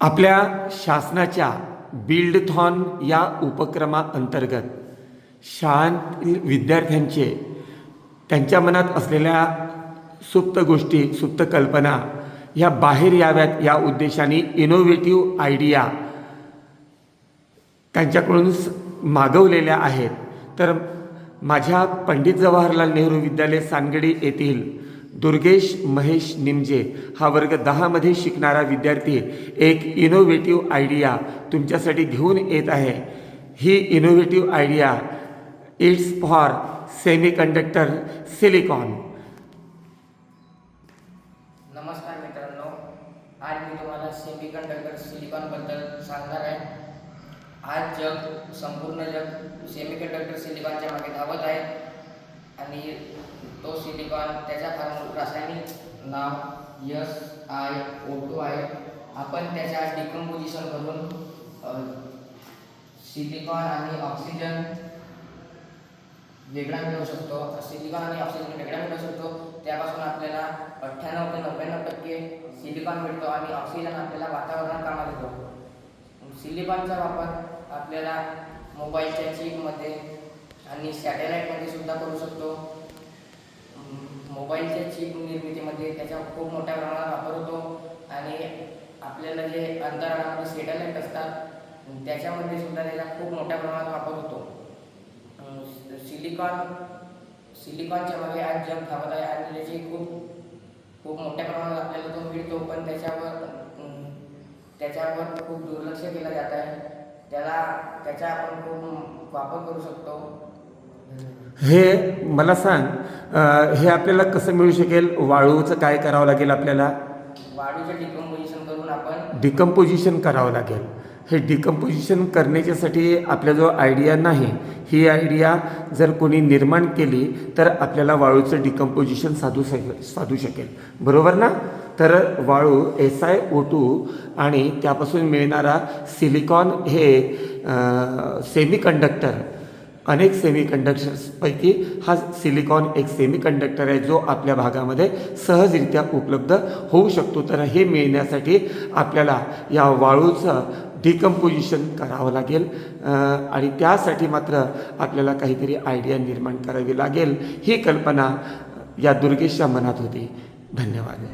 आपल्या शासनाच्या बिल्डथॉन या उपक्रमाअंतर्गत शाळांतील विद्यार्थ्यांचे त्यांच्या मनात असलेल्या सुप्त गोष्टी, सुप्त कल्पना ह्या बाहेर याव्यात या उद्देशाने इनोव्हेटिव्ह आयडिया त्यांच्याकडून मागवलेल्या आहेत. तर माझ्या पंडित जवाहरलाल नेहरू विद्यालय सांगडी येथील दुर्गेश महेश निमजे हा वर्ग 10 मध्ये शिकणारा विद्यार्थी एक इनोव्हेटिव्ह आयडिया तुमच्यासाठी घेऊन येत आहे. ही innovative idea it's for semiconductor silicon. नमस्कार मित्रांनो, आज मी तुम्हाला सेमीकंडक्टर सिलिकॉनबद्दल सांगणार आहे. आज संपूर्ण जग सेमीकंडक्टर सिलिकॉनच्या मागे धावत आहे आणि तो सिलिकॉन त्याच्या रासायनिक नाव SiO2 आहे. आपण त्याच्या डिकम्पोजिशन करून सिलिकॉन आणि ऑक्सिजन वेगळा मिळवू शकतो. सिलिकॉन आणि ऑक्सिजन वेगळा मिळवू शकतो. त्यापासून आपल्याला 98 ते 99% सिलिकॉन मिळतो आणि ऑक्सिजन आपल्याला वातावरणात कामात येतो. सिलिकॉनचा वापर आपल्याला मोबाईलच्या चिपमध्ये आणि सॅटेलाईटमध्ये सुद्धा करू शकतो. मोबाईलच्या चिप निर्मितीमध्ये त्याचा खूप मोठ्या प्रमाणात वापर होतो आणि आपल्याला जे अंतराळामध्ये सॅटेलाईट असतात त्याच्यामध्ये सुद्धा त्याचा खूप मोठ्या प्रमाणात वापर होतो. सिलिकॉनच्या मागे आज जग धावत आहे आणि त्याची खूप मोठ्या प्रमाणात आपल्याला तो मिळतो, पण त्याच्यावर खूप दुर्लक्ष केलं जात आहे. त्याचा आपण खूप वापर करू शकतो. हे मला सांग, हे आपल्याला कसं मिळू शकेल? वाळूचं काय करावं लागेल? आपल्याला वाळूचं डिकम्पोजिशन करावं लागेल. हे डिकम्पोजिशन करण्याच्यासाठी आपल्या जो आयडिया नाही, ही आयडिया जर कोणी निर्माण केली तर आपल्याला वाळूचं डिकम्पोजिशन साधू शकेल. बरोबर ना? तर वाळू SiO2 आणि त्यापासून मिळणारा सिलिकॉन हे सेमीकंडक्टर, अनेक सेमीकंडक्टर्सपैकी हा सिलिकॉन एक सेमीकंडक्टर आहे जो आपल्या भागामध्ये सहजरित्या उपलब्ध होऊ शकतो. तर हे मिळण्यासाठी आपल्याला या वाळूचं डिकम्पोजिशन करावं लागेल आणि त्यासाठी मात्र आपल्याला काहीतरी आयडिया निर्माण करावी लागेल. ही कल्पना या दुर्गेशच्या मनात होती. धन्यवाद.